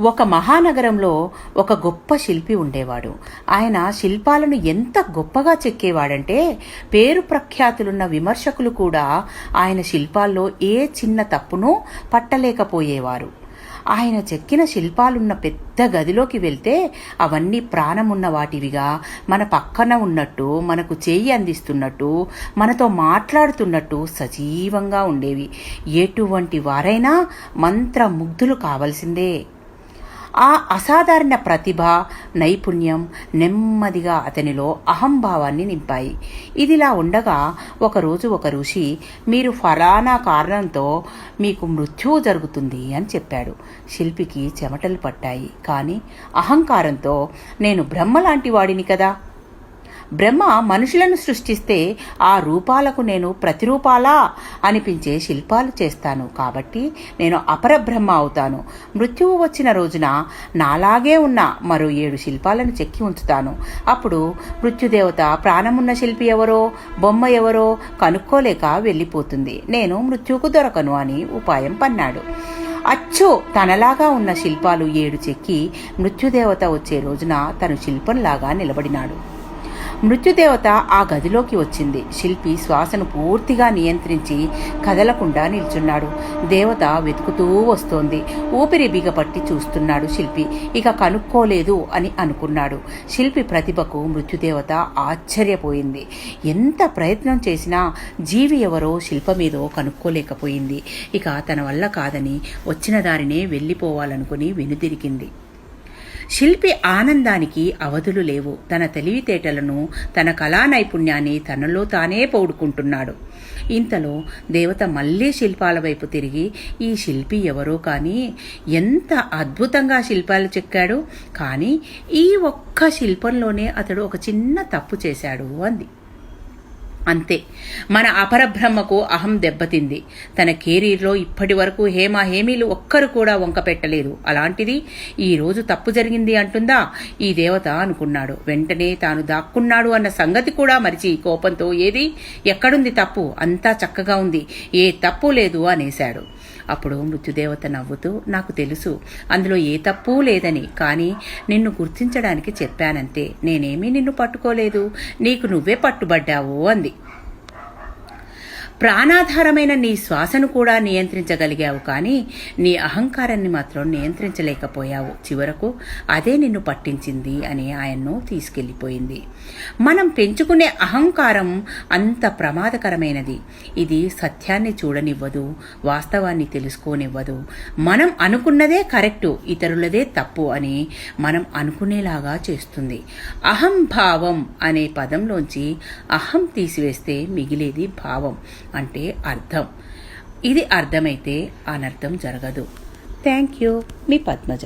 ఒక మహానగరంలో ఒక గొప్ప శిల్పి ఉండేవాడు. ఆయన శిల్పాలను ఎంత గొప్పగా చెక్కేవాడంటే పేరు ప్రఖ్యాతులున్న విమర్శకులు కూడా ఆయన శిల్పాల్లో ఏ చిన్న తప్పునూ పట్టలేకపోయేవారు. ఆయన చెక్కిన శిల్పాలున్న పెద్ద గదిలోకి వెళ్తే అవన్నీ ప్రాణమున్న వాటివిగా, మన పక్కన ఉన్నట్టు, మనకు చేయి అందిస్తున్నట్టు, మనతో మాట్లాడుతున్నట్టు సజీవంగా ఉండేవి. ఎటువంటి వారైనా మంత్రముగ్ధులు కావలసిందే. ఆ అసాధారణ ప్రతిభ, నైపుణ్యం నెమ్మదిగా అతనిలో అహంభావాన్ని నింపాయి. ఇదిలా ఉండగా ఒకరోజు ఒక ఋషి, మీరు ఫలానా కారణంతో మీకు మృత్యువు జరుగుతుంది అని చెప్పాడు. శిల్పికి చెమటలు పట్టాయి. కానీ అహంకారంతో, నేను బ్రహ్మ లాంటి వాడిని కదా, బ్రహ్మ మనుషులను సృష్టిస్తే ఆ రూపాలకు నేను ప్రతిరూపాలా అనిపించే శిల్పాలు చేస్తాను, కాబట్టి నేను అపరబ్రహ్మ అవుతాను. మృత్యువు వచ్చిన రోజున నాలాగే ఉన్న మరో 7 శిల్పాలను చెక్కి ఉంచుతాను. అప్పుడు మృత్యుదేవత ప్రాణమున్న శిల్పి ఎవరో, బొమ్మ ఎవరో కనుక్కోలేక వెళ్ళిపోతుంది. నేను మృత్యువుకు దొరకను అని ఉపాయం పన్నాడు. అచ్చో తనలాగా ఉన్న శిల్పాలు 7 చెక్కి మృత్యుదేవత వచ్చే రోజున తను శిల్పంలాగా నిలబడినాడు. మృత్యుదేవత ఆ గదిలోకి వచ్చింది. శిల్పి శ్వాసను పూర్తిగా నియంత్రించి కదలకుండా నిల్చున్నాడు. దేవత వెతుకుతూ వస్తోంది. ఊపిరి బిగపట్టి చూస్తున్నాడు శిల్పి. ఇక కనుక్కోలేదు అని అనుకున్నాడు. శిల్పి ప్రతిభకు మృత్యుదేవత ఆశ్చర్యపోయింది. ఎంత ప్రయత్నం చేసినా జీవి ఎవరో శిల్పమేదో కనుక్కోలేకపోయింది. ఇక తన వల్ల కాదని వచ్చిన దారినే వెళ్ళిపోవాలనుకుని వెనుదిరిగింది. శిల్పి ఆనందానికి అవధులు లేవు. తన తెలివితేటలను, తన కళా నైపుణ్యాన్ని తనలో తానే పౌడుకుంటున్నాడు. ఇంతలో దేవత మళ్లీ శిల్పాల వైపు తిరిగి, ఈ శిల్పి ఎవరో కానీ ఎంత అద్భుతంగా శిల్పాలు చెక్కాడు, కానీ ఈ ఒక్క శిల్పంలోనే అతడు ఒక చిన్న తప్పు చేశాడు అంది. అంతే, మన అపరబ్రహ్మకు అహం దెబ్బతింది. తన కెరీర్లో ఇప్పటి వరకు హేమీలు ఒక్కరు కూడా వంక పెట్టలేదు. అలాంటిది ఈ రోజు తప్పు జరిగింది అంటుందా ఈ దేవత అనుకున్నాడు. వెంటనే తాను దాక్కున్నాడు అన్న సంగతి కూడా మరిచి కోపంతో, ఏది, ఎక్కడుంది తప్పు, అంతా చక్కగా ఉంది, ఏ తప్పు లేదు అనేశాడు. అప్పుడు మృత్యుదేవత నవ్వుతూ, నాకు తెలుసు అందులో ఏ తప్పూ లేదని, కానీ నిన్ను గుర్తించడానికి చెప్పానంతే, నేనేమీ నిన్ను పట్టుకోలేదు, నీకు నువ్వే పట్టుబడ్డావు అంది. ప్రాణాధారమైన నీ శ్వాసను కూడా నియంత్రించగలిగావు, కానీ నీ అహంకారాన్ని మాత్రం నియంత్రించలేకపోయావు. చివరకు అదే నిన్ను పట్టించింది అని ఆయన్ను తీసుకెళ్లిపోయింది. మనం పెంచుకునే అహంకారం అంత ప్రమాదకరమైనది. ఇది సత్యాన్ని చూడనివ్వదు, వాస్తవాన్ని తెలుసుకోనివ్వదు. మనం అనుకున్నదే కరెక్టు, ఇతరులదే తప్పు అని మనం అనుకునేలాగా చేస్తుంది. అహంభావం అనే పదంలోంచి అహం తీసివేస్తే మిగిలేది భావం, అంటే అర్థం. ఇది అర్థమైతే అనర్థం జరగదు. Thank you. మీ పద్మజ.